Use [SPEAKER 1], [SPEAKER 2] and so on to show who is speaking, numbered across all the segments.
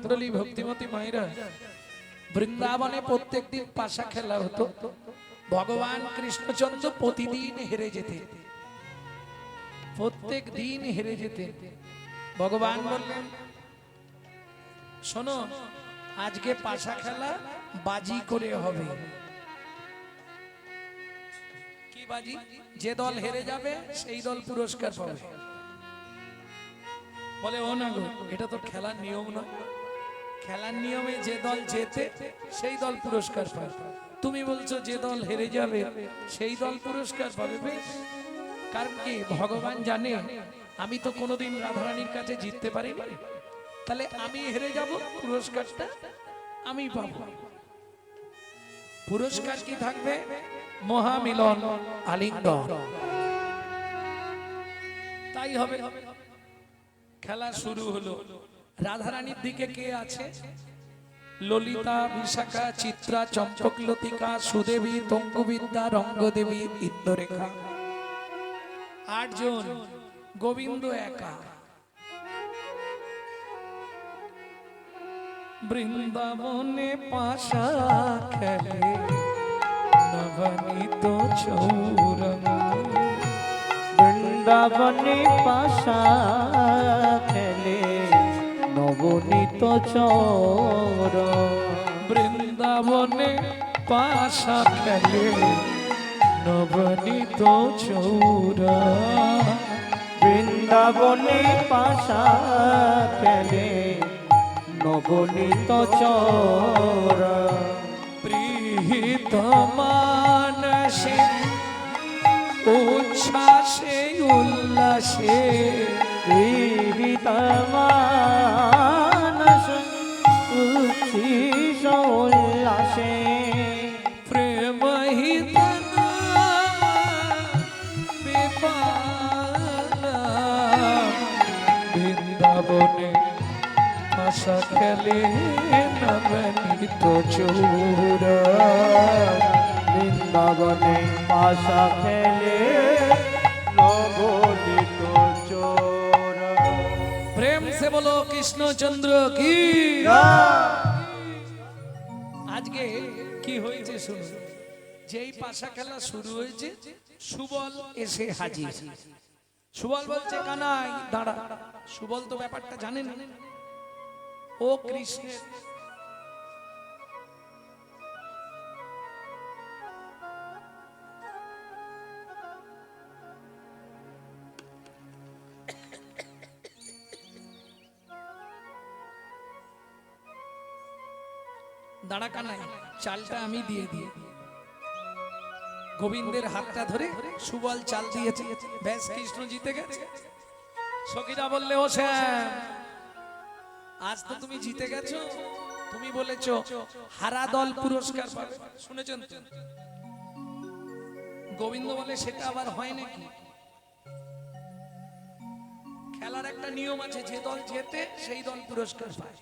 [SPEAKER 1] ভদ্রলী ভক্তিমতী মায়েরা, বৃন্দাবনে প্রত্যেক দিন পাশা খেলা হতো। ভগবান কৃষ্ণচন্দ্র প্রতিদিন হেরে যেতে, প্রত্যেক দিন হেরে যেতে। ভগবান বললেন, শোনো, আজকে পাশা খেলা বাজি করে হবে। কি বাজি? যে দল হেরে যাবে সেই দল পুরস্কার পাবে। বলে, ও না গো, এটা তো খেলার নিয়ম নয়। খেলার নিয়মে যে দল জেতে সেই দল পুরস্কার পাবে। তুমি বলছো যে দল হেরে যাবে সেই দল পুরস্কার পাবে। বেশ, কারণ কি ভগবান জানে আমি তো কোনোদিন রাধারানীর কাছে জিততে পারিনি, তাহলে আমি হেরে যাব, পুরস্কারটা আমি পাবো। পুরস্কার কি থাকবে? মহামিলন, আলিঙ্গন। তাই হবে। খেলা শুরু হলো। রাধারানীর দিকে কে আছে? ললিতা, বিশাখা, চিত্রা, চম্পকলতিকা, সুদেবী, তঙ্গুবিদ্যা, রঙ্গদেবী, ইন্দ্ররেখা। 8 জন। গোবিন্দ একা। বৃন্দাবনে পাশা খেলে নবনীত চৌরঙ্গ।
[SPEAKER 2] বৃন্দাবনে পাশা খেলে নবনীত চোর।
[SPEAKER 1] বৃন্দাবনে পাশা খেলে নবনীত চৌরা।
[SPEAKER 2] বৃন্দাবনে পাশা খেলে নবনীত চোর।
[SPEAKER 1] প্রীত মানসে উচ্ছ্বাসে উল্লাসে।
[SPEAKER 2] প্রীত মানস উচ্ছ্বাস উল্লাসে।
[SPEAKER 1] প্রেম হিতন বিপালা। বৃন্দাবনে পাশা খেলে নবনীত চৌরা।
[SPEAKER 2] বৃন্দাবনে পাশা খেলে নবনীত চোর।
[SPEAKER 1] প্রেম সে বলো কৃষ্ণচন্দ্র কি। আজকে কি হয়েছে শুনুন। যেই পাশা খেলা শুরু হয়েছে, সুবল এসে হাজির। সুবল বলছে, কানাই দাঁড়া। সুবল তো ব্যাপারটা জানে না। ও কৃষ্ণের দাঁড়া কানাই, চালটা আমি দিয়ে দিই। গোবিন্দের হাতটা ধরে সুবল চাল দিয়েছে। ব্যাস, কৃষ্ণ জিতে গেছে। সখীরা বললে, ও শ্যাম, আজ তো তুমি জিতে গেছো। তুমি বলেছো হারা দল পুরস্কার পাবে, শুনেছেন তো? গোবিন্দ বলে, সেটা আবার হয় নাকি? খেলার একটা নিয়ম আছে, যে দল জেতে সেই দল পুরস্কার পায়।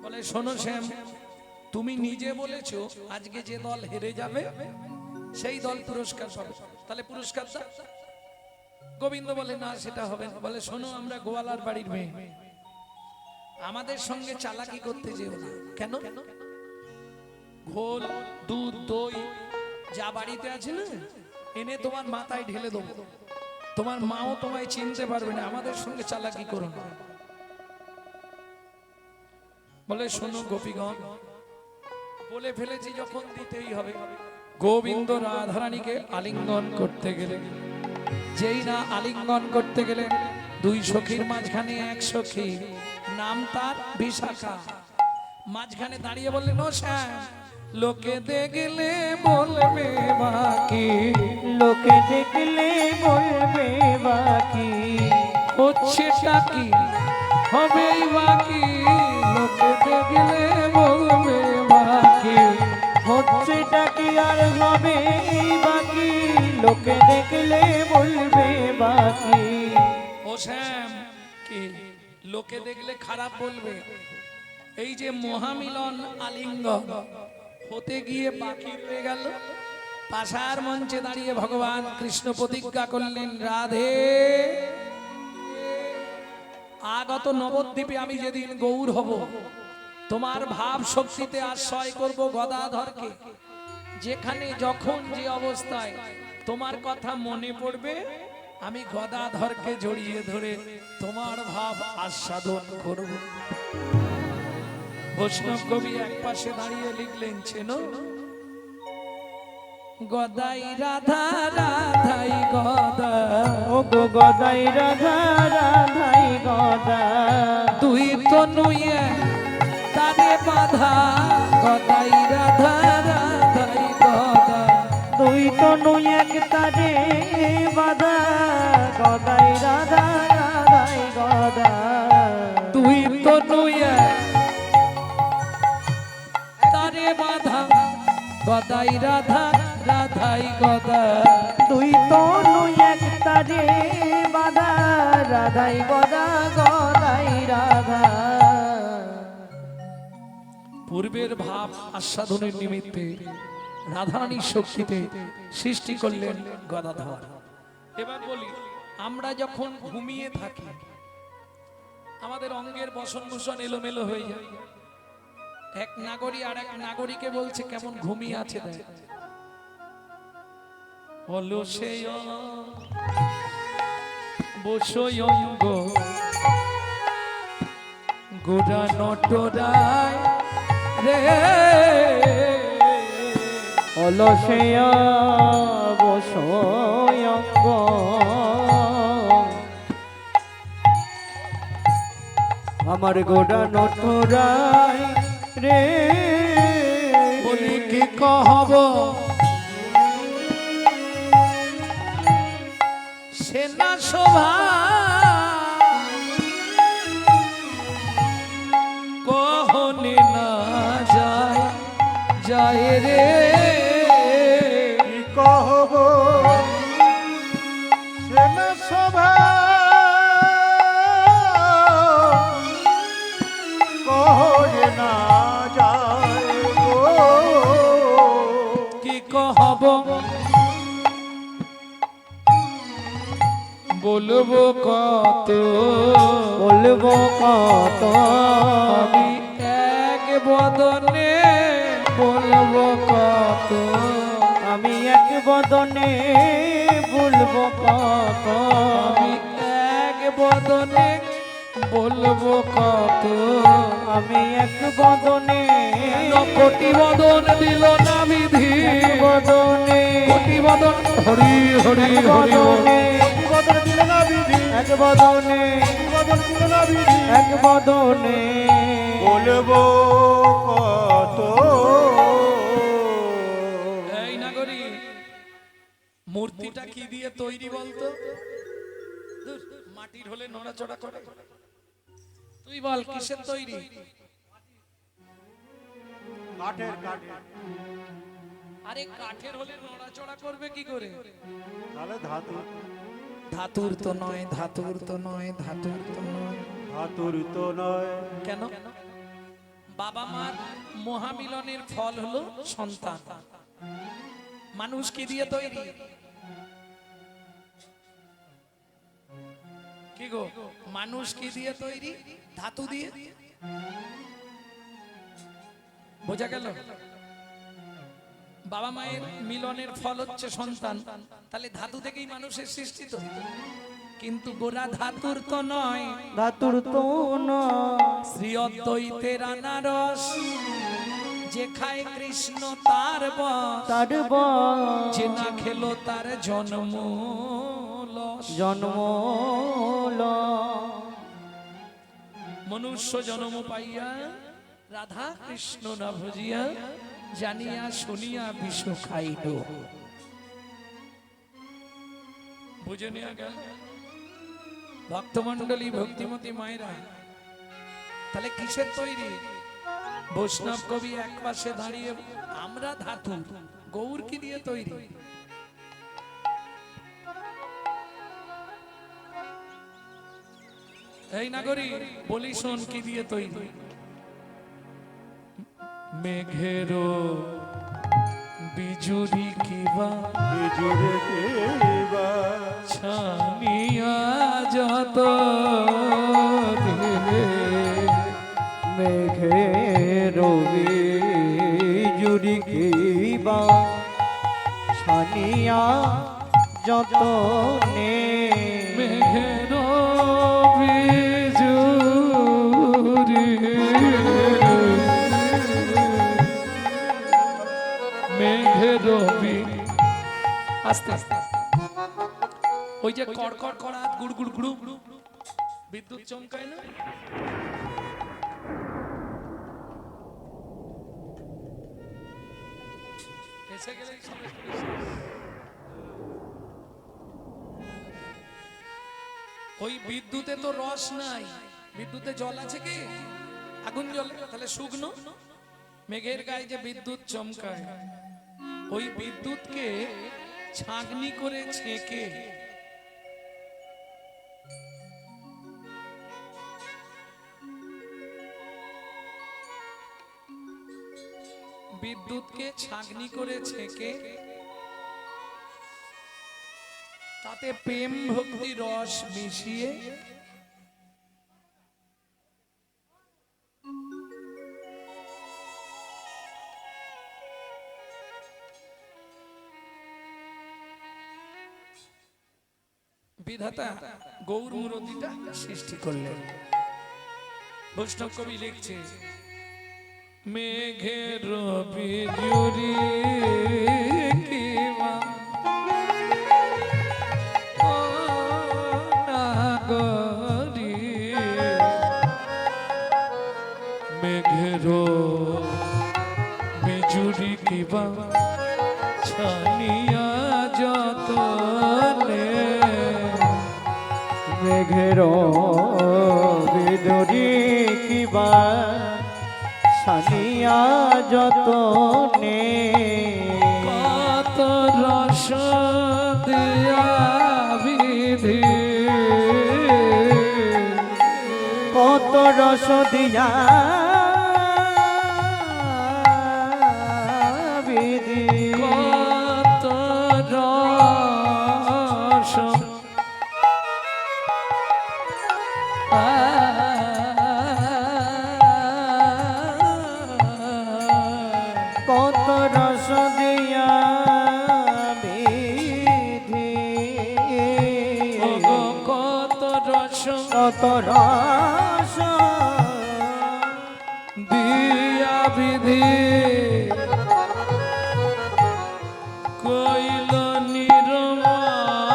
[SPEAKER 1] বলে, শোনো শ্যাম, তুমি নিজে বলেছো আজকে যে দল হেরে যাবে সেই দল পুরস্কার পাবে, তাহলে পুরস্কার দাও। গোবিন্দ বলে, না সেটা হবে না। বলে, শোনো, আমরা গোয়ালার বাড়ির মেয়ে, আমাদের সঙ্গে চালাকি করতে যেও না। কেন? ঘোল, দুধ, দই যা বাড়িতে আছে না, এনে তোমার মাথায় ঢেলে দেবো। তোমার মাও তোমায় চিনতে পারবে না। আমাদের সঙ্গে চালাকি করো না। বলে, শোনো গোপীগণ, বলে ফেলেছি যখন দিতেই হবে। গোবিন্দ রাধারানীকে আলিঙ্গন করতে গেলেন। যেই না আলিঙ্গন করতে গেলেন, 2 সখীর মাঝখানে এক সখী, নাম তার বিশাখা, মাঝখানে দাঁড়িয়ে বললেন, ও শ্যাম, লোকে দেখলে বলবে বাকি।
[SPEAKER 2] লোকে দেখলে বলবে বাকি।
[SPEAKER 1] হচ্ছেটা কি হবেই বাকি। লোকে দেখলে বলবে বাকি।
[SPEAKER 2] হচ্ছেটা কি আর হবে বাকি। লোকে দেখলে বলবে বাকি।
[SPEAKER 1] ও শ্যাম, কি লোকে দেখলে খারাপ বলবে? এই যে মহামিলন আলিঙ্গন হতে গিয়ে বাকি রয়ে গেল। পাশার মঞ্চে দাঁড়িয়ে ভগবান কৃষ্ণ প্রতিজ্ঞা করলেন, রাধে আগত নবদ্বীপে আমি যেদিন গৌর হব, তোমার ভাব শক্তিতে আশ্রয় করব গদাধরকে। যেখানে যখন যে অবস্থায় তোমার কথা মনে পড়বে, আমি গদাধরকে জড়িয়ে ধরে তোমার ভাব আস্বাদন করব। বৈষ্ণব কবি এক পাশে দাঁড়িয়ে লিখলেন, চেনো গদাই রাধা রাধাই গদা,
[SPEAKER 2] ও গো গদাই রাধা রাধাই গদা,
[SPEAKER 1] তুই তো নুয়ে তারে বাধা, গদাই রাধা রাধাই গদা,
[SPEAKER 2] তুই তো নই এক তারে বাধা, গদাই রাধা রাধাই গদা,
[SPEAKER 1] তুই তো নুয়ে তারে বাধা, গদাই রাধা রাধাই গদা,
[SPEAKER 2] তুই তো নই এক তারে বাধা, রাধাই গদা গদাই রাধা।
[SPEAKER 1] পূর্বের ভাব আস্বাদনের নিমিত্তে রাধারানীর শক্তিতে সৃষ্টি করলেন গদাধর। এবার বলি, আমরা যখন ঘুমিয়ে থাকি আমাদের অঙ্গের বসন ভূষণ এলোমেলো হয়ে যায়। এক নাগরী আর এক নাগরীকে বলছে কেমন ঘুমিয়ে আছে দেখ, হলো সে বসয়ঙ্গ গোড়া নটরায় রে,
[SPEAKER 2] অলসেয়া বসয়ঙ্গ আমার গোড়া নটরাই রে,
[SPEAKER 1] বলি কি কহব সেনা শোভা, কহনে না যায় যায় রে,
[SPEAKER 2] কি কহব সেনা শোভা, কহনে না যায় গো,
[SPEAKER 1] কি কহব বলবো কত,
[SPEAKER 2] বলবো কত,
[SPEAKER 1] আমি এক বদনে বলবো কত,
[SPEAKER 2] আমি এক বদনে বলবো কত,
[SPEAKER 1] আমি এক বদনে বলবো কত,
[SPEAKER 2] আমি এক বদনে
[SPEAKER 1] কোটি বদন দিল না বিধি,
[SPEAKER 2] বদনে
[SPEAKER 1] কোটি বদন হরি হরি হরি
[SPEAKER 2] বদনে এক বদনে এক বদনে বলবো কত।
[SPEAKER 1] এই নাগরী, মূর্তিটা কি দিয়ে তৈরি বলতো? ধুর, মাটির হলে নড়াচড়া করে, তুই বল কিসের তৈরি?
[SPEAKER 2] কাঠের কাঠের
[SPEAKER 1] আরে কাঠের হলে নড়াচড়া করবে কি করে?
[SPEAKER 2] তাহলে ধাতু,
[SPEAKER 1] ধাতুর তো নয়, ধাতুর তো নয়, ধাতুর তো নয়।
[SPEAKER 2] ধাতুর তো নয়।
[SPEAKER 1] কেন? বাবা মার মহামিলনের ফল হলো সন্তান। মানুষ কি দিয়ে তৈরি? কি গো, মানুষ কি দিয়ে তৈরি? ধাতু দিয়ে। বোঝা গেল? বাবা মায়ের মিলনের ফল হচ্ছে সন্তান, তাহলে ধাতু থেকেই মানুষের সৃষ্টি তো। কিন্তু গোড়া ধাতুর তো নয়,
[SPEAKER 2] ধাতুর তো নয়।
[SPEAKER 1] শ্রী অদ্বৈতের আনারস যে খায় কৃষ্ণ তার বশ,
[SPEAKER 2] তার বশ
[SPEAKER 1] যে না খেলো তার জন্ম লস।
[SPEAKER 2] জন্ম
[SPEAKER 1] মনুষ্য জন্ম পাইয়া রাধা কৃষ্ণ না ভজিয়া, জানিয়া শুনিয়া বিষ খাইল। বুঝে নেওয়া গেল? ভক্তমন্ডলী, ভক্তিমতী মায়েরা, তাহলে কিসের তৈরি? বৈষ্ণব কবি এক পাশে দাঁড়িয়ে, আমরা ধাতু, গৌর কি দিয়ে তৈরি? এই নাগরী বলি শোন, কি দিয়ে তৈরি? মেঘেরো বিজুরি কিবা,
[SPEAKER 2] বিজুরে কেবা
[SPEAKER 1] ছানিয়া যত
[SPEAKER 2] মেঘের বিজুরি কিবা ছানিয়া যতনে
[SPEAKER 1] মেঘের বিজুরি মেঘের আস্তে আস্তে ওই যে কড়কড় করা গুড় গুড় গুড়ু বিদ্যুৎ চমকায় না, এসে গেলেই সবে ওই বিদ্যুতে তো রস নাই, বিদ্যুতে জল আছে কি? আগুন জল, তাহলে শুকনো। মেঘের গায়ে যে বিদ্যুৎ চমকায়, ওই বিদ্যুৎকে ছাঁকনি করে ছেঁকে বিদ্যুৎকে ছাঁকনি করে ছেঁকে তাতে প্রেম ভক্তি রস মিশিয়ে বিধাতা গৌর মূরতিটা সৃষ্টি করলেন। বৈষ্ণব কবি লিখছে, মেঘের বিজুরি কিবা নাগরি, মেঘের বিজুরি কিবা ছানিয়া যতনে,
[SPEAKER 2] মেঘের বিজুরি কিবা ছানিয়া যতনে,
[SPEAKER 1] কত রস দিয়া বিধি,
[SPEAKER 2] কত রস দিয়া বিধি,
[SPEAKER 1] কত রস
[SPEAKER 2] কত রস দিয়া বিধি,
[SPEAKER 1] ওগো কত রস
[SPEAKER 2] কত রস
[SPEAKER 1] দিয়া বিধি, কইল নির্মাণ,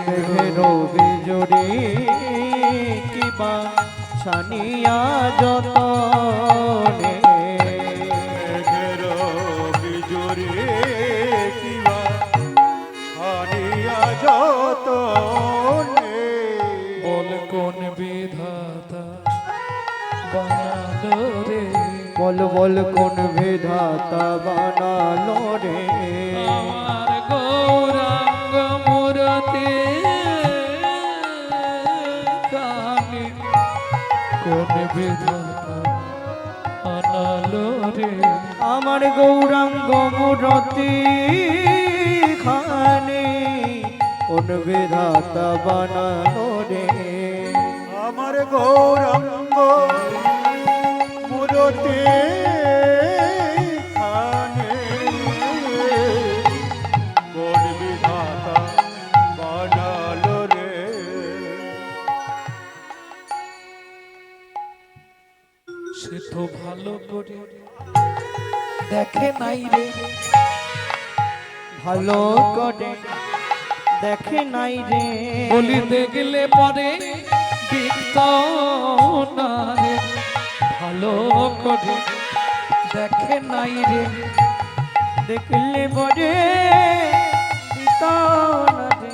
[SPEAKER 2] মেঘের বিজুরি কিবা ছানিয়া যতনে,
[SPEAKER 3] মেঘের বিজুরি কিবা ছানিয়া যতনে,
[SPEAKER 1] বল কোন বিধাতা বানালো রে,
[SPEAKER 2] বল বল কোন বিধাতা বানালো রে,
[SPEAKER 1] আমার গৌরাঙ্গ মূরতি কানে, কোন বিধাতা আনালো রে,
[SPEAKER 2] আমার গৌরাঙ্গ মূরতি খানে কোন বিধাতা বানালো রে,
[SPEAKER 3] আমার গৌরাঙ্গ মূরতি খানে কোন বিধাতা বানালো রে,
[SPEAKER 1] সে তো ভালো করে দেখে নাই রে,
[SPEAKER 2] ভালো করে দেখে নাই রে,
[SPEAKER 1] বলি দেখলে পরে দিত না রে, ভালো করে দেখে নাই রে,
[SPEAKER 2] দেখলে বরে দিত না রে,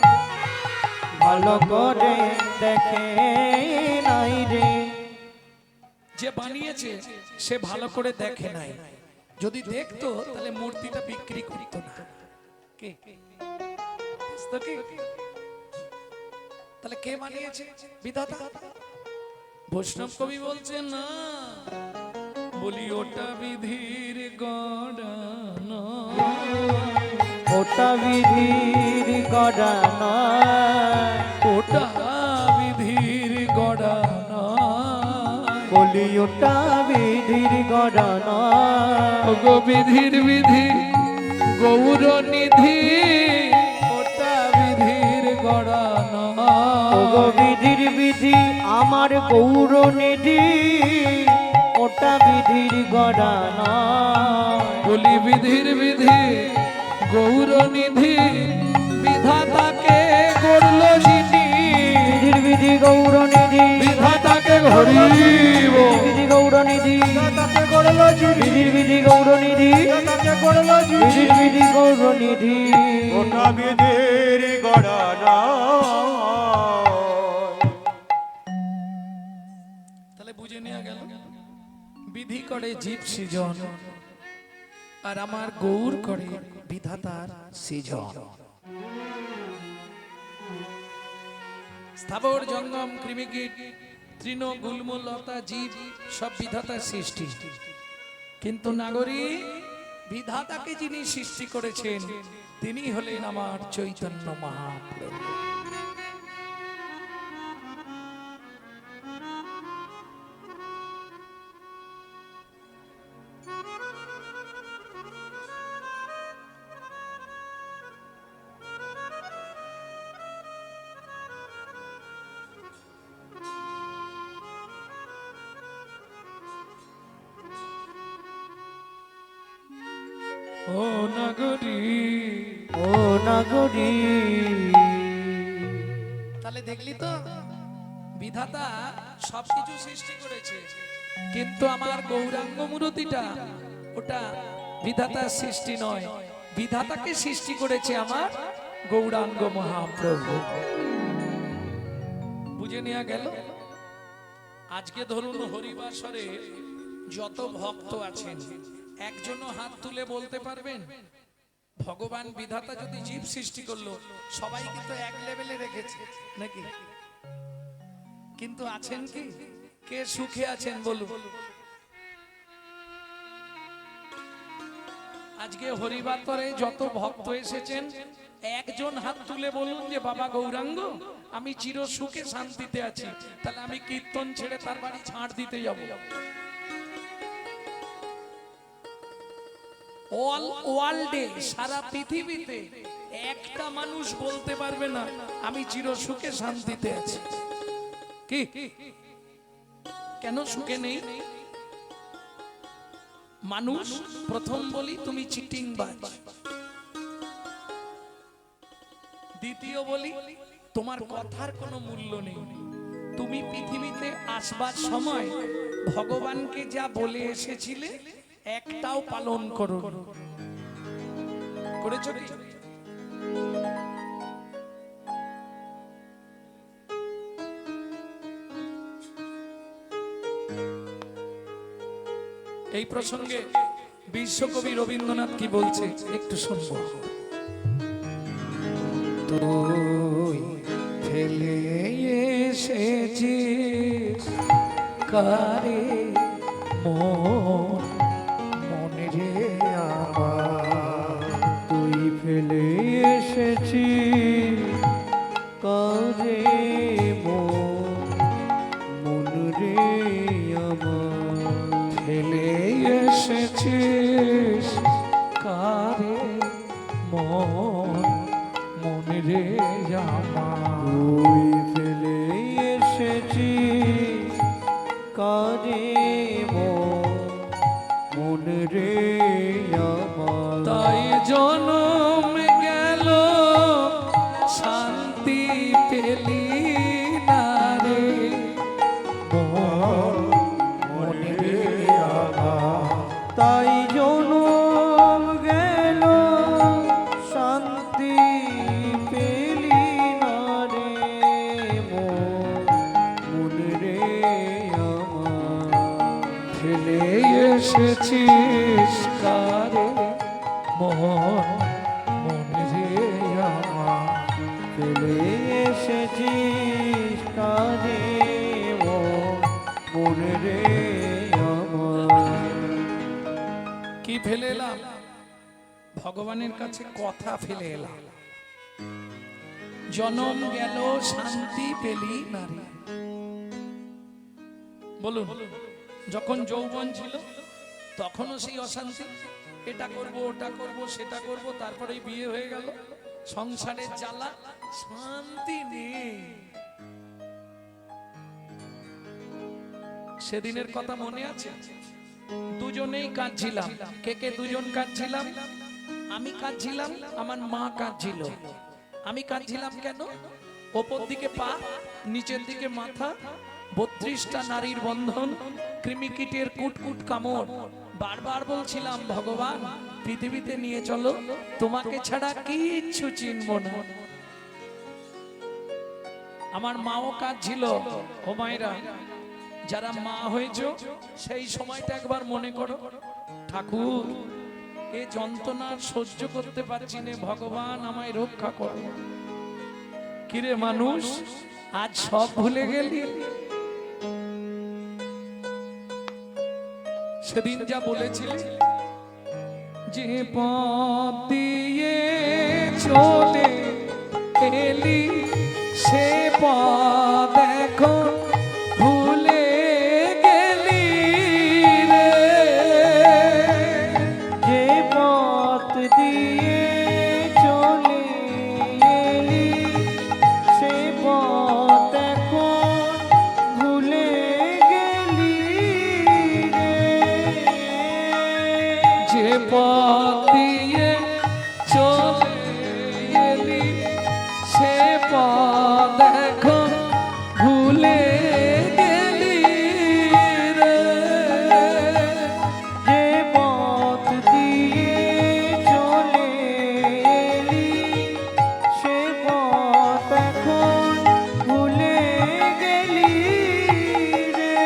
[SPEAKER 2] ভালো করে দেখে নাই রে,
[SPEAKER 1] যে বানিয়েছে সে ভালো করে দেখে নাই, যদি দেখতো তাহলে মূর্তিটা বিক্রি করতো না, কে বুঝতো কি? তাহলে কে বানিয়েছে? বিধাতা। বৈষ্ণব কবি বলছে না, বলি ওটা বিধির গড়ানো,
[SPEAKER 2] ওটা বিধির গড়া নয়,
[SPEAKER 1] ওটা বিধির গড়ানো,
[SPEAKER 2] বলি ওটা বিধির গড়া নয়
[SPEAKER 1] গো বিধির বিধি গৌর নিধি ওটা বিধির গড়া
[SPEAKER 2] ওগো
[SPEAKER 1] নয়।
[SPEAKER 2] বিধির বিধি আমার গৌর নিধি ওটা বিধির গড়া নয়
[SPEAKER 1] বলি বিধির বিধি গৌর নিধি বিধাতাকে গড়ল যিনি
[SPEAKER 2] বিধির বিধি গৌর নিধি
[SPEAKER 1] বিধাতাকে ঘরিব
[SPEAKER 2] বিধি গৌর নিধি
[SPEAKER 3] তাকে করলো যিনি
[SPEAKER 2] বিধির বিধি গৌর নিধি
[SPEAKER 3] তাকে করলো যিনি
[SPEAKER 2] বিধির বিধি গৌর নিধি
[SPEAKER 3] ওটা বিধির গড়া নয়।
[SPEAKER 1] তাহলে বুঝে নেওয়া গেল বিধি করে জীব সৃজন আর আমার গৌর করে বিধাতার সৃজন। স্থাবর জঙ্গম কৃমিকীট তৃণ গুল্ম লতা জীব সব বিধাতার সৃষ্টি, কিন্তু নাগরী বিধাতাকে যিনি সৃষ্টি করেছেন তিনি হলেন আমার চৈতন্য মহাপ্রভু। ও নগরী
[SPEAKER 2] ও নগরী
[SPEAKER 1] তাহলে দেখলি তো বিধাতা সবকিছু সৃষ্টি করেছে, কিন্তু আমার গৌরাঙ্গ মূর্তিটা ওটা বিধাতার সৃষ্টি নয়, বিধাতাকে সৃষ্টি করেছে আমার গৌরাঙ্গ মহাপ্রভু। বুঝে নেওয়া গেল। আজকে ধরুন হরিবাসরে যত ভক্ত আছেন একজনও হাত তুলে বলতে পারবেন ভগবান বিধাতা যদি জীব সৃষ্টি করলো সবাই কিন্তু এক লেভেলে রেখেছে নাকি? কিন্তু আছেন কি? কে সুখে আছেন বলুন? আজকে হরিবাতরে যত ভক্ত এসেছেন একজন হাত তুলে বলুন যে বাবা গৌরাঙ্গ আমি চির সুখে শান্তিতে আছি, তাহলে আমি কীর্তন ছেড়ে তার বাড়ি ছাড় দিতে যাব। অল ওয়ার্ল্ডে সারা পৃথিবীতে একটা মানুষ বলতে পারবে না আমি চির সুখে শান্তিতে আছি। কি কেন সুখে নেই? মানুষ প্রথম বলি তুমি চিটিংবাজ, দ্বিতীয় বলি তোমার কথার কোনো মূল্য নেই, তুমি পৃথিবীতে আসবার সময় ভগবানকে যা বলে এসেছিলে একটাও পালন করো করেছো কি? এই প্রসঙ্গে বিশ্বকবি রবীন্দ্রনাথ কি বলছে একটু শুনবো। তুই ফেলে এসেছিস কারে মনে রে আমার,
[SPEAKER 2] তুই ফেলে এসেছিস কারে মন রে আমার,
[SPEAKER 1] ফেলে এসেছিস কারে মনে রে আমার,
[SPEAKER 2] তুই ফেলে এসেছিস কারে মন রে আমার,
[SPEAKER 1] তাই জনম গেল শান্তি পেলি না রে মনে রে আমার,
[SPEAKER 2] তাই জনম গেল শান্তি পেলি না রে মন রে আমার,
[SPEAKER 1] ফেলে এসেছিস কারে মনে রে আমার,
[SPEAKER 2] ফেলে এসেছিস কারে মন রে আমার।
[SPEAKER 1] কি ফেলে এলাম? ভগবানের কাছে কথা ফেলে এলাম। জনম গেল শান্তি পেলি না রে, বলুন যখন যৌবন ছিল তখনও সেই অশান্তি, এটা করব ওটা করব সেটা করব, তারপরে বিয়ে হয়ে গেল, সংসারের জ্বালা, শান্তি নেই। সেদিনের কথা মনে আছে? দুজনেই কাঁদছিলাম। কে কে দুজন কাঁদছিলাম? আমি কাঁদছিলাম, আমার মা কাঁদছিল। আমি কাঁদছিলাম কেন? ওপর দিকে পা, নিচের দিকে মাথা, 32টা নারীর বন্ধন, কৃমিকীটের কুটকুট কামড়। বারবার বলছিলাম, ভগবান পৃথিবীতে নিয়ে চলো, তোমাকে ছাড়া কিচ্ছু চিনব না। আমার মাও কাঁদছিল। ও মায়েরা, যারা মা হয়েছ সেই সময়টা একবার মনে করো, ঠাকুর এ যন্ত্রণা সহ্য করতে পারছি না, ভগবান আমায় রক্ষা করো। কিরে মানুষ, আজ সব ভুলে গেলি? সেদিন যা বলেছিলি, যে পথ দিয়ে চলে এলি সে পথ এখন ভুলে গেলি রে।
[SPEAKER 2] যে পথ দিয়ে চলে এলি সে পথ এখন ভুলে গেলি রে।
[SPEAKER 1] যে পথ দিয়ে চলে এলি সে পথ এখন ভুলে গেলি রে।
[SPEAKER 2] যে পথ দিয়ে চলে এলি সে পথ এখন ভুলে গেলি রে।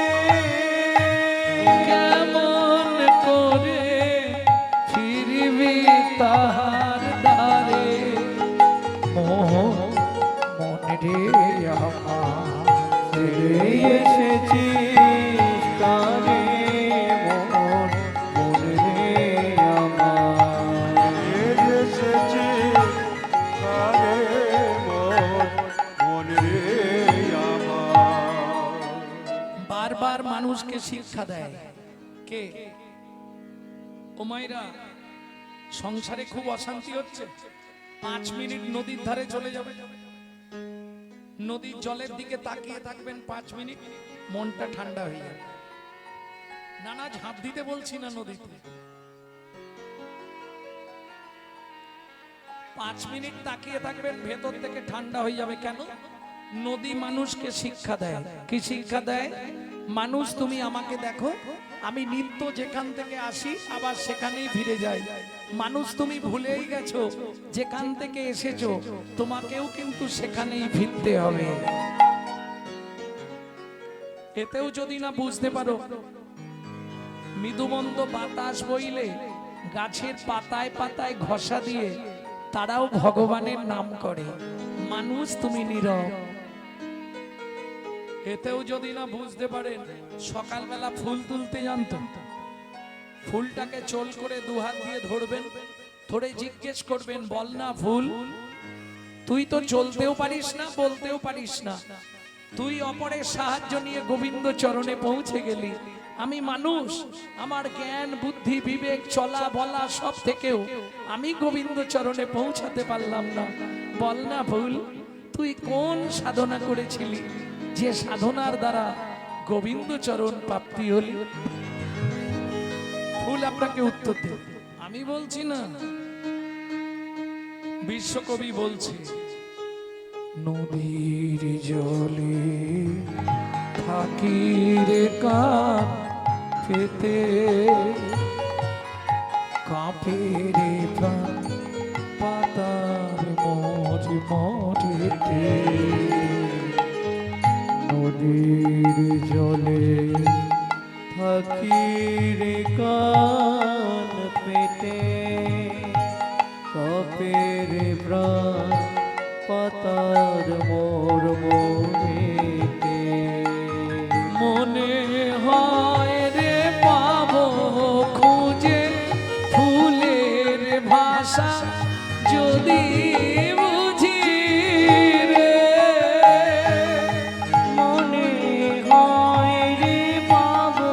[SPEAKER 1] কেমন করে ফিরবি তাহার দ্বারে, মন রে আমার
[SPEAKER 2] ফিরে এসেছিস কারে মন, মন রে আমার।
[SPEAKER 3] এসেছে কারে মন রে আমার।
[SPEAKER 1] বারবার মানুষকে শিক্ষা দেয় কে? ও মায়েরা, সংসারে খুব অশান্তি হচ্ছে, 5 মিনিট নদীর ধারে চলে যাবে, নদীর জলের দিকে তাকিয়ে থাকবেন 5 মিনিট, মনটা ঠান্ডা হয়ে যাবে। নানা ঝাঁপ দিতে বলছি না, নদীতে 5 মিনিট তাকিয়ে থাকবেন, ভেতর থেকে ঠান্ডা হয়ে যাবে। কেন? নদী মানুষকে শিক্ষা দেয়। কি শিক্ষা দেয়? মানুষ, তুমি আমাকে দেখো, আমি নিত্য যেখান থেকে আসি আবার সেখানেই ফিরে যাই। মানুষ, তুমি ভুলেই গেছো যেখান থেকে এসেছো, তোমাকেও কিন্তু সেখানেই ফিরতে হবে। এতেও যদি না বুঝতে পারো, মৃদুমন্দ বাতাস বইলে গাছের পাতায় পাতায় ঘষা দিয়ে তারাও ভগবানের নাম করে। মানুষ, তুমি নীরব। এতেও যদি না বুঝতে পারেন, সকালবেলা ফুল তুলতে জানতো, ফুলটাকে চোল করে 2 হাত দিয়ে ধরবেন, ধরে জিজ্ঞেস করবেন, বল না ফুল, তুই তো চলতেও পারিস না, বলতেও পারিস না, তুই অপরের সাহায্য নিয়ে গোবিন্দ চরণে পৌঁছে গেলি। আমি মানুষ, আমার জ্ঞান বুদ্ধি বিবেক চলা বলা সব থেকেও আমি গোবিন্দ চরণে পৌঁছাতে পারলাম না। বল না ফুল, তুই কোন সাধনা করেছিলি যে সাধনার দ্বারা গোবিন্দ চরণ প্রাপ্তি হলি? ফুল আপনাকে উত্তর দেবে। আমি বলছি না, বিশ্বকবি বলছে, নদীর জলে থাকি রে কান পেতে, কাঁপে রে প্রাণ পাতার মোর মোরেতে।
[SPEAKER 2] নদীর জলে থাকি রে কান পেতে, কাঁপে রে প্রাণ পাতার মোর মোরেতে।
[SPEAKER 1] মনে হয় রে পাবো খুঁজে ফুলের ভাষা, যদি বুঝি রে।
[SPEAKER 2] মনে হয় রে পাবো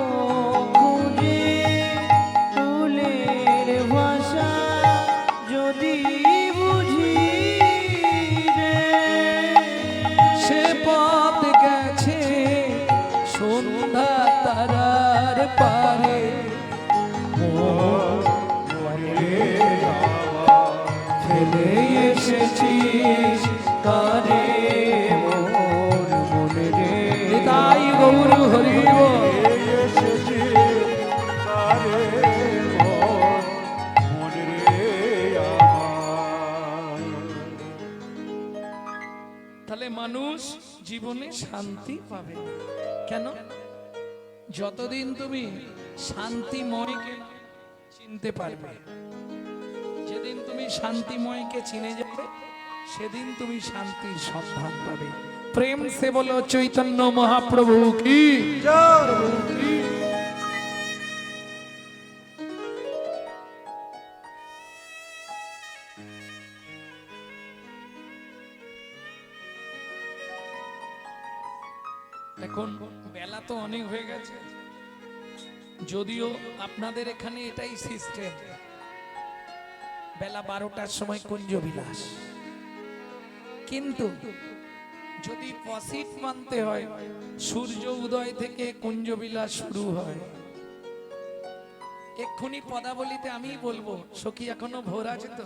[SPEAKER 1] পারে
[SPEAKER 2] ফেলে এসেছিস কারে মোর মনে রে
[SPEAKER 1] তাই গৌর হরি বল।
[SPEAKER 3] এসেছে তারে মনে রে আমার।
[SPEAKER 1] তাহলে মানুষ জীবনে শান্তি পাবে কেন? যতদিন তুমি শান্তিময়কে চিনতে পারবে, যেদিন তুমি শান্তিময়কে চিনে যাবে সেদিন তুমি শান্তির সন্ধান পাবে। প্রেম সে বলো চৈতন্য মহাপ্রভু কি। এখন বেলা তো অনেক হয়ে গেছে, যদিও আপনাদের এখানে এটাই সিস্টেম, বেলা 12টার সময় কুঞ্জ বিলাস, কিন্তু যদি পসিট মানতে হয় সূর্য উদয় থেকে কুঞ্জ বিলাস শুরু হয়। এক্ষুনি পদাবলিতে আমি বলবো, সখী এখনো ভোর আছে তো?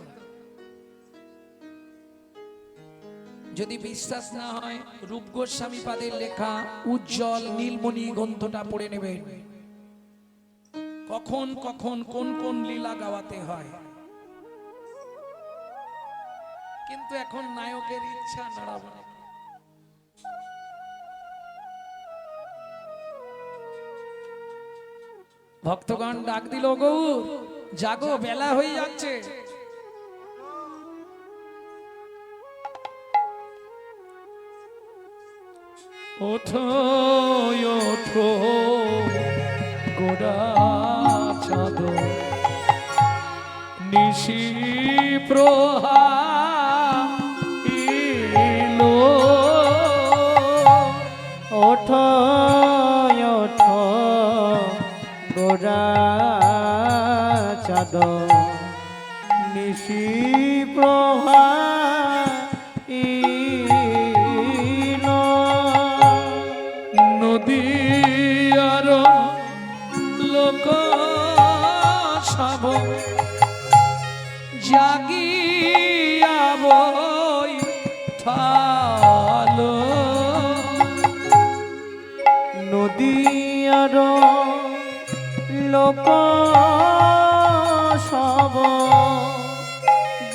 [SPEAKER 1] যদি বিশ্বাস না হয় রূপ গোস্বামী পাদের লেখা উজ্জ্বল নীলমণি গ্রন্থটা পড়ে নেবেন, কখন কখন কোন কোন লীলা গাওয়াতে হয়। কিন্তু এখন নায়কের ইচ্ছা নাড়াবো না। ভক্তগণ ডাক দিল, গৌর জাগো, বেলা হয়ে যাচ্ছে। ওঠো ওঠো গোড়া চাঁদ, নিশি প্রহাইলো।
[SPEAKER 2] ওঠ ওঠ গোরা চাঁদ, নিশি প্রভা
[SPEAKER 1] নদী আর লোক সব জাগিয়া বৈঠালো।
[SPEAKER 2] নদী আর লোক সব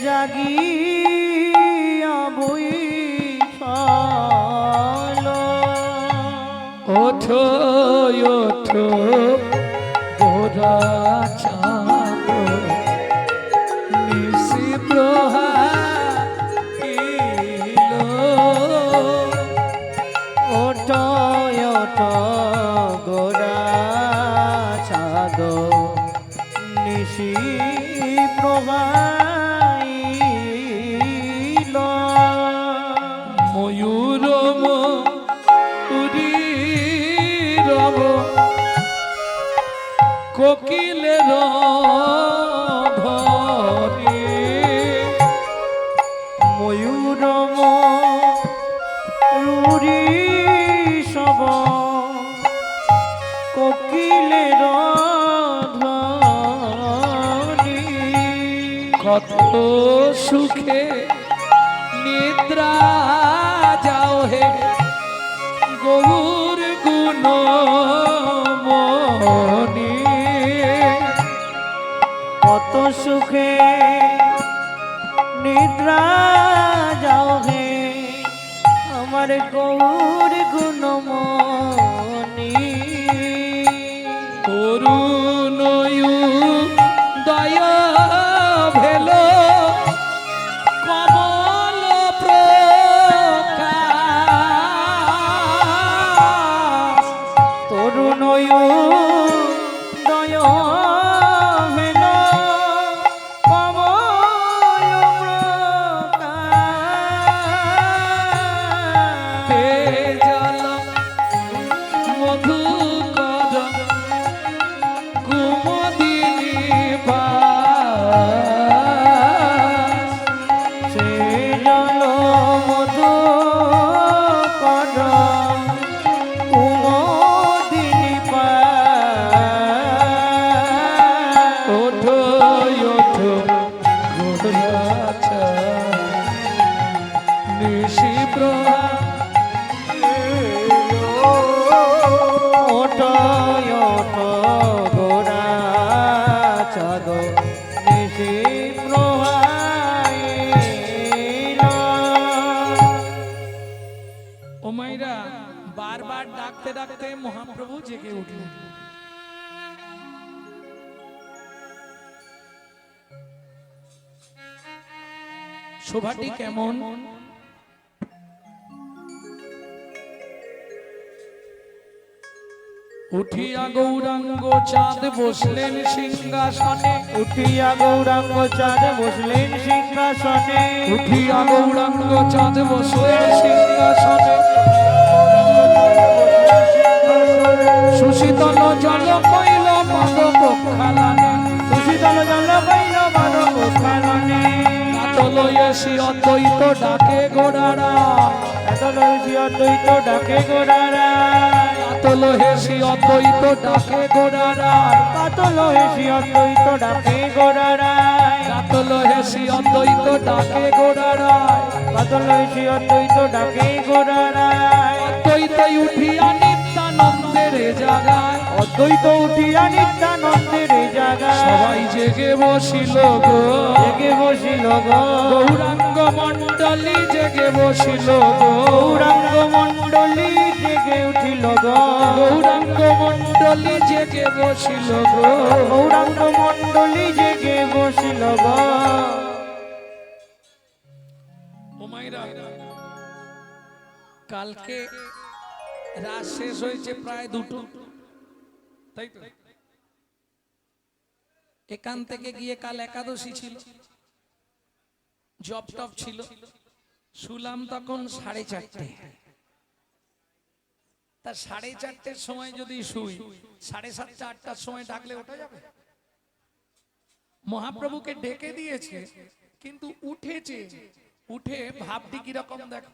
[SPEAKER 2] জাগিয়া বৈঠালো।
[SPEAKER 1] ওঠো ওঠো গোরা চাঁদ, নিশি প্রহাইলো।
[SPEAKER 2] ওঠ ওঠ গোরা চাঁদ, নিশি প্রভাইল।
[SPEAKER 1] ময়ূর ময়ূরী রব কোকিলের ধ্বনি।
[SPEAKER 2] ময়ূর ময়ূরী সব কোকিলের ধ্বনি।
[SPEAKER 1] কত সুখে নিদ্রা যাও হে গৌর গুণমণি।
[SPEAKER 2] কত সুখে নিদ্রা যাও হে আমার গৌর গুণমণি।
[SPEAKER 1] করুণয়ু দয়া ভেল কমল প্রকাশ।
[SPEAKER 2] তরুণয়ু দয় হেন কমল প্রকাশ।
[SPEAKER 1] জল মধুকর কুমদিনী বাস।
[SPEAKER 2] সে জল মধু কর কুমদিনী পাশ।
[SPEAKER 1] মহাপ্রভু জেগে উঠলেন। শোভাটি কেমন? উঠিয়া গৌরাঙ্গ চাঁদ বসলেন সিংহাসনে,
[SPEAKER 2] উঠিয়া গৌরাঙ্গ চাঁদ বসলেন সিংহাসনে,
[SPEAKER 1] উঠিয়া গৌরাঙ্গ চাঁদ বসলেন সিংহাসনে। সুশীতল জল কইল মাদক খালানে,
[SPEAKER 2] সুশীতল জল পাইল মাদক খালনে,
[SPEAKER 1] কাতল এসি অদ্বৈত ডাকে গোড়ারা,
[SPEAKER 2] এত লইছি অদ্বৈত ডাকে গোড়ারা,
[SPEAKER 1] কাতল হেসি অদ্বৈত ডাকে গোড়ারা,
[SPEAKER 2] পাতল হেসি অদ্বৈত ডাকে গোড়ারা,
[SPEAKER 1] কাতল হেসি অদ্বৈত ডাকে গোড়ারা।
[SPEAKER 2] পাতল হেসি অদ্বৈত ডাকে গোড়ারা,
[SPEAKER 1] অদ্বৈত উঠিয়া নিত্যানন্দের জাগায়,
[SPEAKER 2] অদ্বৈত উঠিয়া নিত্যানন্দের জাগায়
[SPEAKER 1] সবাই জেগে বসিল গো,
[SPEAKER 2] জেগে বসিল গো,
[SPEAKER 1] গৌরাঙ্গ মণ্ডলী জেগে বসিল গো,
[SPEAKER 2] গৌরাঙ্গ মণ্ডলী জেগে উঠিল গো,
[SPEAKER 1] গৌরাঙ্গ মণ্ডলী জেগে বসিল গো।
[SPEAKER 2] গৌরাঙ্গ মণ্ডলী জেগে বসিল গো।
[SPEAKER 1] ও মাইরা, কালকে রাত শেষ হয়েছে প্রায় 2টো, তাই তো? এখান থেকে গিয়ে কাল একাদশী ছিল, জব টপ ছিল, শুলাম তখন 4:30। তা 4:30-র সময় যদি শুই, 7:30 8টার সময় ডাকলে ওঠা যাবে? মহাপ্রভুকে ডেকে দিয়েছে কিন্তু উঠেছে, উঠে ভাবটি কিরকম দেখ।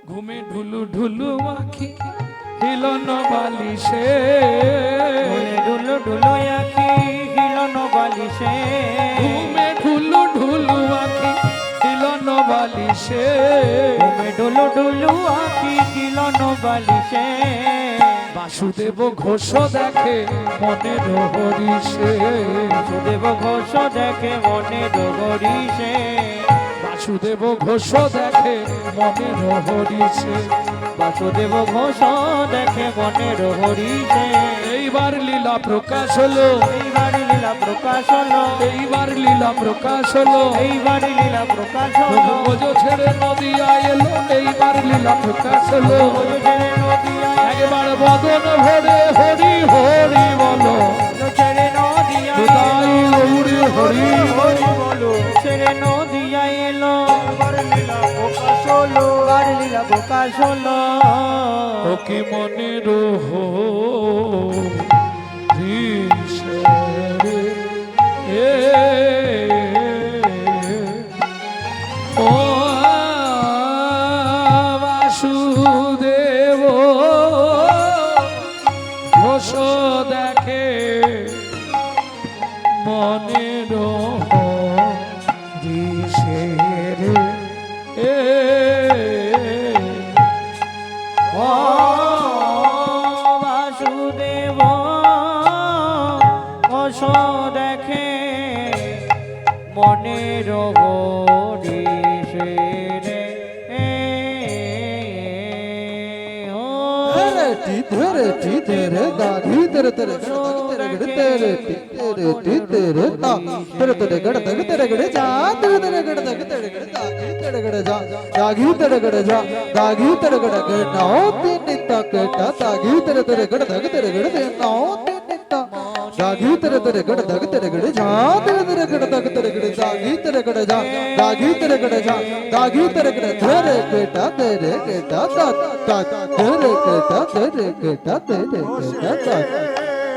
[SPEAKER 1] ঘুমে ঢুলু ঢুলু আখি হিলন বালিশে,
[SPEAKER 2] ঘুমে ঢুলু ঢুলু আখি হিলন বালিশে,
[SPEAKER 1] ঘুমে ঢুলু ঢুলু আখি হিলন বালিশে,
[SPEAKER 2] ঘুমে ঢুলু ঢুলু আখি হিলন বালিশে,
[SPEAKER 1] বাসুদেব ঘোষ দেখে মনে হরিষে,
[SPEAKER 2] বাসুদেব ঘোষ দেখে মনে ডগরিষে,
[SPEAKER 1] বাসুদেব ঘোষ দেখে মনে হরিষে,
[SPEAKER 2] বাসুদেব ঘোষ দেখে মনে হরিষে।
[SPEAKER 1] এইবার লীলা প্রকাশ হলো,
[SPEAKER 2] এইবার লীলা প্রকাশ হলো,
[SPEAKER 1] এইবার লীলা প্রকাশ হলো,
[SPEAKER 2] এইবার লীলা প্রকাশ হলো,
[SPEAKER 1] প্রভু গজ ছেড়ে নদিয়া এলো, এইবার লীলা প্রকাশ হলো।
[SPEAKER 2] ছেড়ে নদিয়া
[SPEAKER 1] একবার বদন ভরে হরি হরি বলো,
[SPEAKER 2] ছেড়ে নদিয়া
[SPEAKER 1] হৃদয় গৌরী হরি
[SPEAKER 2] হরি বলো, ছেড়ে নদিয়া এলো, এবার লীলা প্রকাশ হলো, এবার লীলা প্রকাশ হলো।
[SPEAKER 1] ও কি মনে রোহো ও বাসুদেব ঘোষ দেখে মনের দিশের
[SPEAKER 2] ও বাসুদেব ঘোষ দেখে মনের হরিষে রে, ও
[SPEAKER 4] तेरे टी तेरे दागी तेरे तेरे तेरे तेरे टी तेरे ता तेरे तेरे गड़ तग तेरे गड़े जा तेरे तेरे गड़ तग तेरे गड़े दागी तेरे गड़े जा दागी तेरे गड़े जा दागी तेरे गड़े गड़ नौ तीन ता केटा दागी तेरे तेरे गड़ तग तेरे गड़े दे नौ तीन ता दागी तेरे तेरे गड़ तग तेरे गड़े जा तेरे तेरे गड़ तग तेरे गड़े दागी तेरे गड़े जा दागी तेरे गड़े जा दागी तेरे गड़े तेरे केटा ता ता तेरे केटा तेरे केटा तेरे केटा ता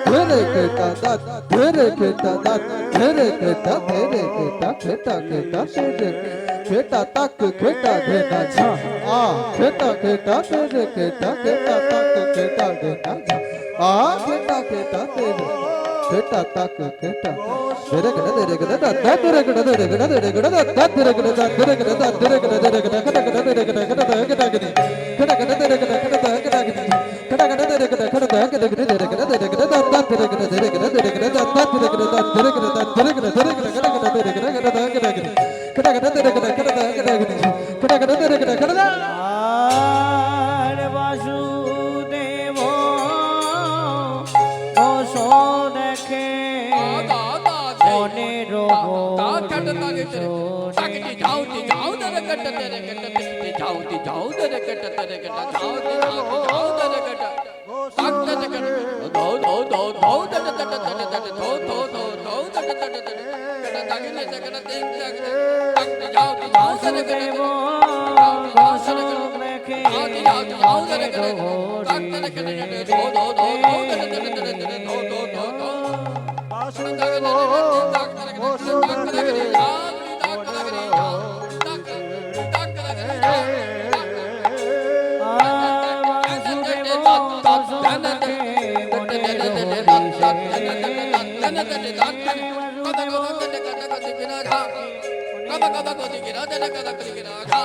[SPEAKER 4] तेरे केटा ता तेरे केटा ता तेरे केटा तेरे केटा केटा केटा तेरे केटा तक केटा देना जा आ केटा केटा तेरे केटा केटा तक केटा देना जा आ केटा केटा तेरे কেটা তাক কেটা তেরে গড় তেরে গড় দা তেরে গড় তেরে গড় তেরে গড় দা তেরে গড় দা তেরে গড় দা তেরে গড় তেরে গড় কেটা কেটা তেরে গড় কেটা কেটা কেটা কেটা কেটা তেরে গড় কেটা কেটা কেটা কেটা কেটা তেরে গড় কেটা কেটা কেটা তেরে গড় তেরে গড় দা তেরে গড় তেরে গড় তেরে গড় দা তেরে গড় দা তেরে গড় দা তেরে গড় তেরে গড় কেটা কেটা তেরে গড় কেটা কেটা কেটা কেটা কেটা তেরে গড় কেটা কেটা কেটা কেটা কেটা তেরে গড় কেটা দা
[SPEAKER 2] আর বাসুদেব ঘোষ দেখে মনের বাসুদেব ঘোষ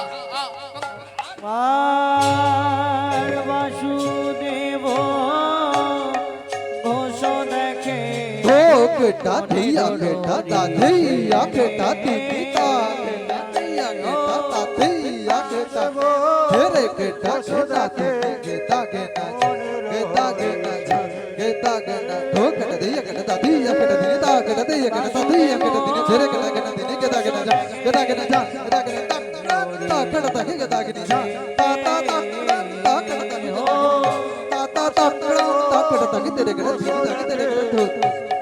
[SPEAKER 2] দেখে আর বাসুদেব ঘোষ দেখে
[SPEAKER 4] ধো কেটা ধিয়া কেটা তা ধিয়া কেটা তিতি তা কেটা ধিয়া কেটা তা ধিয়া কেটা তেরে কেটা কেটা তিতি কেটা কেটা কেটা কেটা কেটা কেটা ধো কেটা ধিয়া কেটা তা ধিয়া কেটা দিনে তা কেটা ধিয়া কেটা তা ধিয়া কেটা দিনে তেরে কেটা কেটা দিনে কেটা কেটা যা কেটা কেটা যা কেটা কেটা তা কেটা তা কেটা কেটা যা তা তা তা তা কেটা তা কেটা তা তা তা তা কেটা তা তেরে কেটা দিনে তা তেরে কেটা ধো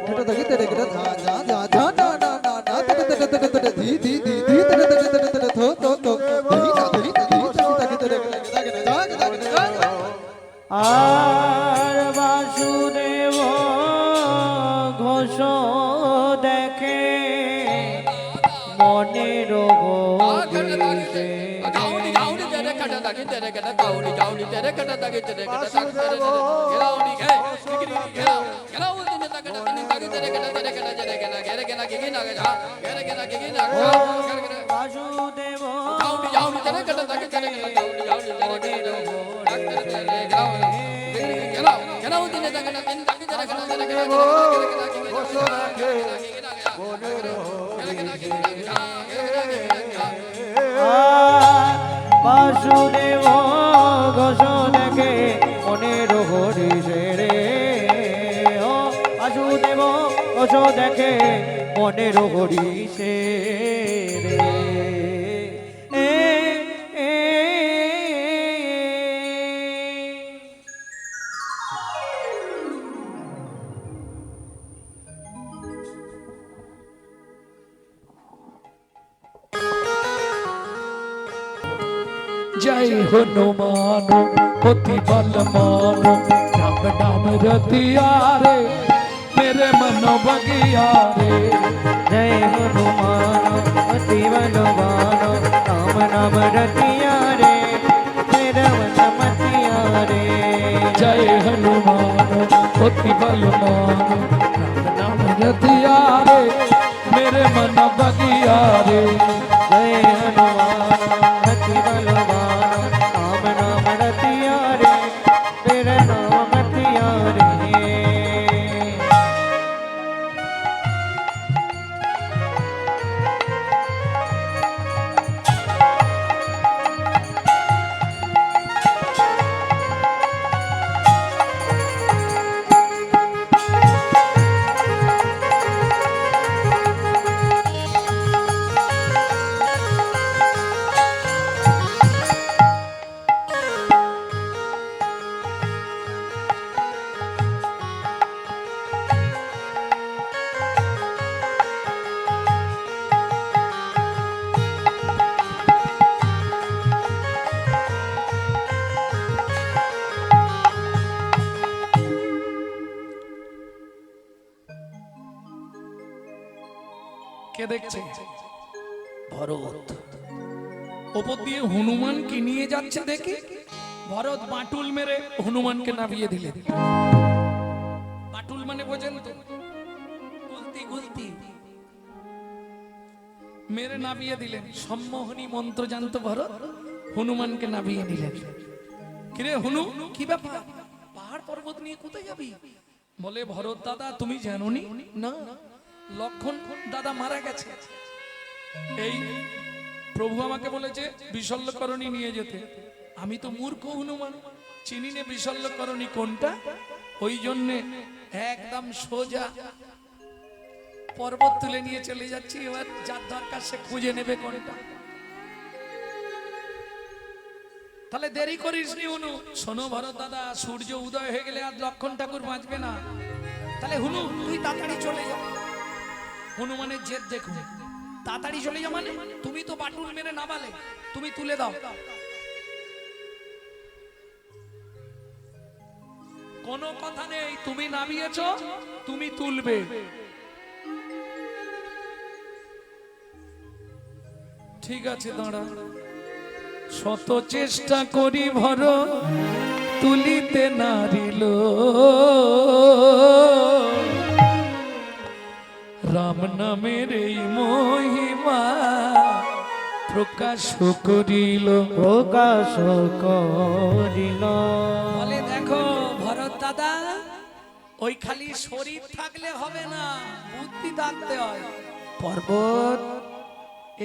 [SPEAKER 4] কেটা তা তেরে কেটা যা যা যা যা না না না না তেরে তেরে তেরে তেরে ধি ধি ধি ধি তেরে তেরে তেরে তেরে ধো ধো ধো ধি না ধি তা ধি তা তেরে কেটা কেটা কেটা যা কেটা কেটা যা
[SPEAKER 2] আর বাসুদেব ঘোষ দেখে মনের গভীরে বাসুদেব বাসুদেব ঘোষ দেখে মনের হরিষে রে ও বাসুদেব ঘোষ দেখে মনের হরিষে রে
[SPEAKER 1] जय हनुमान अति बलवान राम नाम रतिया रे मेरे मन बगिया रे
[SPEAKER 2] जय हनुमान अति बलवान राम नाम रतिया रे मेरा मन मतिया रे
[SPEAKER 1] जय हनुमान अति बलवान राम नाम रतिया रे मेरे मन बगिया रे
[SPEAKER 2] जय हनुमान अति बलवान राम नाम रतिया रे मेरा नाम मतिया रे
[SPEAKER 1] কে দেখছে? ভরত ওপর দিয়ে হনুমানকে নিয়ে যাচ্ছে দেখে ভরত বাটুল মেরে হনুমানকে নামিয়ে দিলেন। বাটুল মানে বোঝেন তো? গুলতি মেরে নাবিয়ে দিলেন। সম্মোহনী মন্ত্র জানতো ভরত, হনুমানকে নাবিয়ে দিলেন। কিরে হনু, কি ব্যাপার, পাহাড় পর্বত নিয়ে কোথায় যাবি? বলে ভরত দাদা তুমি জানোনি না, লক্ষণ দাদা মারা গেছে। এই প্রভু আমাকে বলেছে বিশল্যকরণী নিয়ে যেতে। আমি তো মূর্খ হনুমান, চিনি নে বিশল্যকরণী কোনটা। ওই জন্যে একদম সোজা পর্বত তুলে নিয়ে চলে যাচ্ছি। এবার যার দরকার সে খুঁজে নেবে কোনটা। তাহলে দেরি করিস নি হুনু। শোনো ভরত দাদা, সূর্য উদয় হয়ে গেলে আর লক্ষণ ঠাকুর বাঁচবে না। তাহলে হুনু তুই তাড়াতাড়ি চলে যা। হনুমানের জেদ দেখুন, তাড়াতাড়ি চলে যা মানে তুমি তো বাটুল মেরে নামালে, তুমি তুলে দাও। কোনো কথা নেই, তুমি নামিয়েছ, তুমি তুলবে। ঠিক আছে দাঁড়া। শত চেষ্টা করি ভর তুলিতে নারিল, রাম নামের এই মহিমা প্রকাশ করিল।
[SPEAKER 2] প্রকাশ করিল।
[SPEAKER 1] বলে দেখো ভরত দাদা, ওই খালি শরীর থাকলে হবে না, বুদ্ধি থাকতে হয়। পর্বত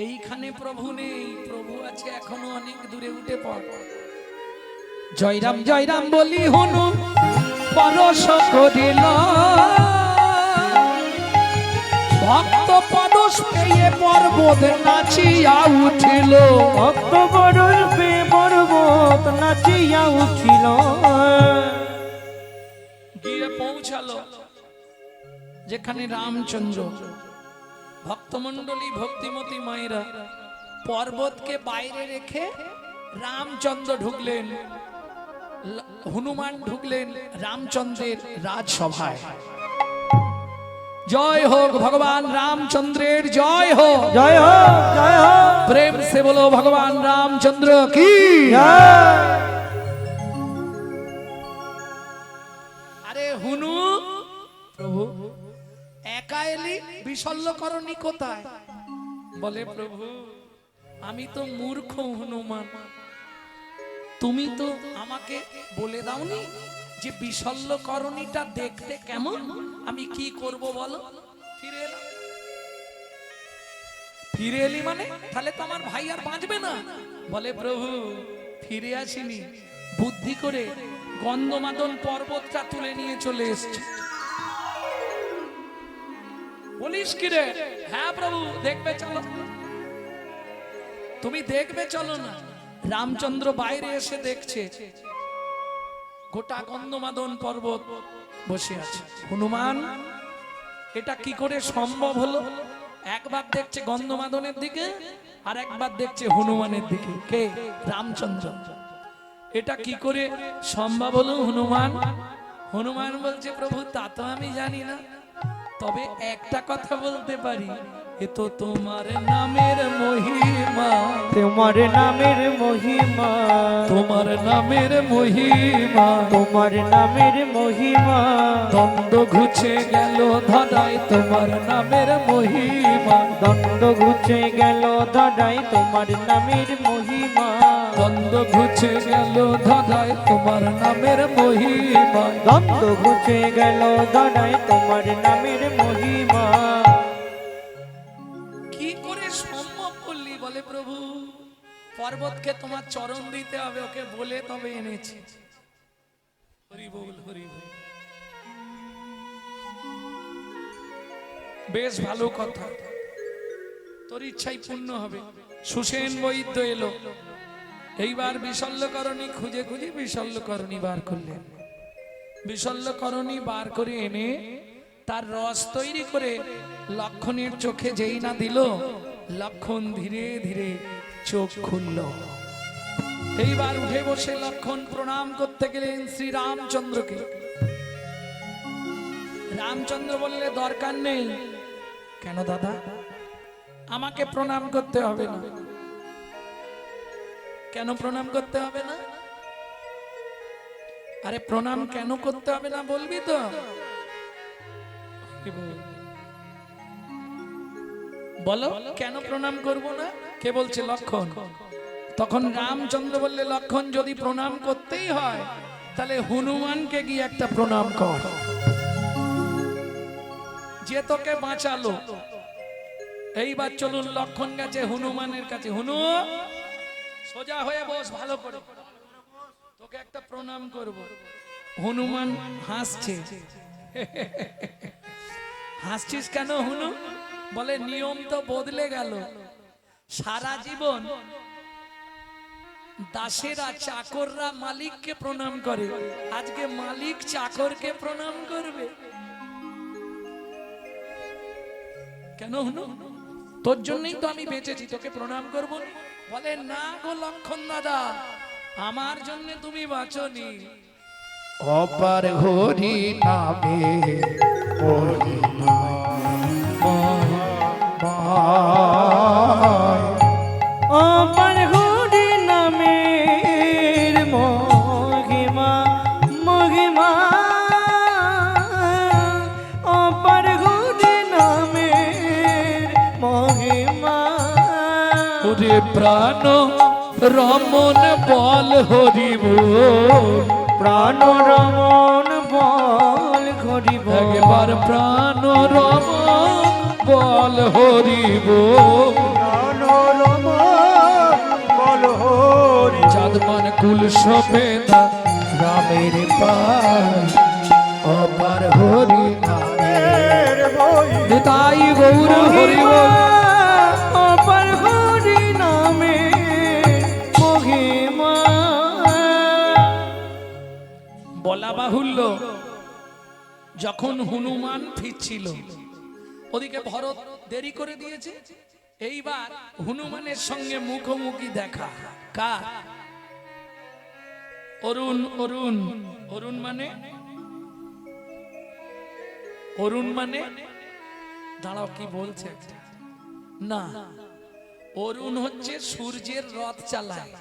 [SPEAKER 1] এইখানে প্রভু নেই, প্রভু আছে এখনো অনেক দূরে, উঠে পড়। জয় রাম বলি হনু পরশ করিল, ভক্ত পরশ পেয়ে পর্বত নাচিয়া উঠিল।
[SPEAKER 2] ভক্ত পরশ পেয়ে পর্বত নাচিয়া উঠিল।
[SPEAKER 1] গিয়ে পৌঁছালো যেখানে রামচন্দ্র। ভক্তমণ্ডলী ভক্তিমতী মায়েরা, পর্বতকে বাইরে রেখে রামচন্দ্র ঢুকলেন, হনুমান ঢুকলেন রামচন্দ্রের রাজসভায়। জয় হোক ভগবান রামচন্দ্রের, জয় হোক,
[SPEAKER 2] জয় হোক, জয় হোক।
[SPEAKER 1] প্রেম সে বলো ভগবান রামচন্দ্র কি। আরে হুনু, প্রভু একা এলি, বিশল্যকরণী কোথায়? বলে প্রভু আমি তো মূর্খ হনুমান, তুমি তো আমাকে বলে দাওনি যে বিশল্যকরণীটা দেখতে কেমন, আমি কি করব বলো। ফিরে এলাম। ফিরে এলি মানে তাহলে তো আমার ভাই আর বাঁচবে না। বলে প্রভু ফিরে আসিনি, বুদ্ধি করে গন্ধমাদন পর্বতটা তুলে নিয়ে চলে এসেছি। বলিস কি রে? হ্যাঁ প্রভু, দেখবে চলো। তুমি দেখবে চলো না। রামচন্দ্র বাইরে এসে দেখছে গোটা গন্ধমাদন পর্বত বসে আছে। হনুমান এটা কি করে সম্ভব হলো? একবার দেখছে গন্ধমাদনের দিকে, আর একবার দেখছে হনুমানের দিকে। কে? রামচন্দ্র। এটা কি করে সম্ভব হলো হনুমান? হনুমান বলছে প্রভু তা তো আমি জানি না, তবে একটা কথা বলতে পারি, এ তো তোমার নামের মহিমা।
[SPEAKER 2] তোমার নামের মহিমা।
[SPEAKER 1] তোমার নামের মহিমা।
[SPEAKER 2] তোমার নামের মহিমা।
[SPEAKER 1] দ্বন্দ্ব ঘুচে গেল ধরায় তোমার নামের মহিমা।
[SPEAKER 2] দ্বন্দ্ব ঘুচে গেল ধরায় তোমার নামের মহিমা।
[SPEAKER 1] দ্বন্দ্ব ঘুচে গেল ধরায় তোমার নামের মহিমা।
[SPEAKER 2] দ্বন্দ্ব ঘুচে গেল ধরায় তোমার নামের মহিমা।
[SPEAKER 1] কি করে সম্ভব করলি? বলে প্রভু পর্বতকে তোমার চরণ দিতে হবে, ওকে বলে তবে এনেছি। হরি বল, হরি বল। বেশ ভালো কথা, তোর ইচ্ছাই পূর্ণ হবে। সুসেন বৈদ্য এলো, এইবার বিশল্যকরণী খুঁজে খুঁজে বিশল্যকরণী বার করলেন। বিশল্যকরণী বার করে এনে তার রস তৈরি করে লক্ষণের চোখে যেই না দিল, লক্ষণ ধীরে ধীরে চোখ খুলল। এইবার উঠে বসে লক্ষণ প্রণাম করতে গেলেন শ্রী রামচন্দ্রকে। রামচন্দ্র বললে দরকার নেই। কেন দাদা? আমাকে প্রণাম করতে হবে না। কেন প্রণাম করতে হবে না? আরে প্রণাম কেন করতে হবে না বলবি তো? বলো কেন প্রণাম করব না? কে বলছে? লক্ষণ। তখন রামচন্দ্র বললে, লক্ষণ যদি প্রণাম করতেই হয় তাহলে হনুমানকে গিয়ে একটা প্রণাম কর, যে তোকে বাঁচালো। এইবার চলুন, লক্ষণ গেছে হনুমানের কাছে। হনু, সোজা হয়ে বস, ভালো করে, তোকে একটা প্রণাম করব। হনুমান হাসছে। হাসছিস কেন হনু? বলে নিয়ম তো বদলে গেল। সারা জীবন দাসেরা চাকররা মালিককে প্রণাম করে, আজকে মালিক চাকরকে প্রণাম করবে কেন হনু? তোর জন্যই তো আমি বেঁচেছি, তোকে প্রণাম করব না? বলে না গো লক্ষণ দাদা, আমার জন্য তুমি বাঁচনি। অপার হরি নামে
[SPEAKER 2] অপার হরি নামের মহিমা মহিমা, অপার হরি নামের মহিমা।
[SPEAKER 1] ওরে প্রাণ রমন বল হরি বল,
[SPEAKER 2] প্রাণ রমন বল হরি বল,
[SPEAKER 1] একবার প্রাণ রমন বল হরি বল।
[SPEAKER 3] প্রাণরম বল হরি
[SPEAKER 1] চাঁদমান কুল সবেদা রামের পায়, অপার হরি
[SPEAKER 3] এর বই
[SPEAKER 1] তাই গৌর হরি বল।
[SPEAKER 2] অপার হরি নামের মহিমা।
[SPEAKER 1] বলা বাহুল্য, যখন হনুমান ফিরছিল ওদিকে ভরত দেরি করে দিয়েছে, এইবার হনুমানের সঙ্গে মুখোমুখি দেখা। কার? অরুণ। অরুণ অরুণ মানে, অরুণ মানে দাঁড়াও, কি বলছে না, অরুণ হচ্ছে সূর্যের রথ চালায়।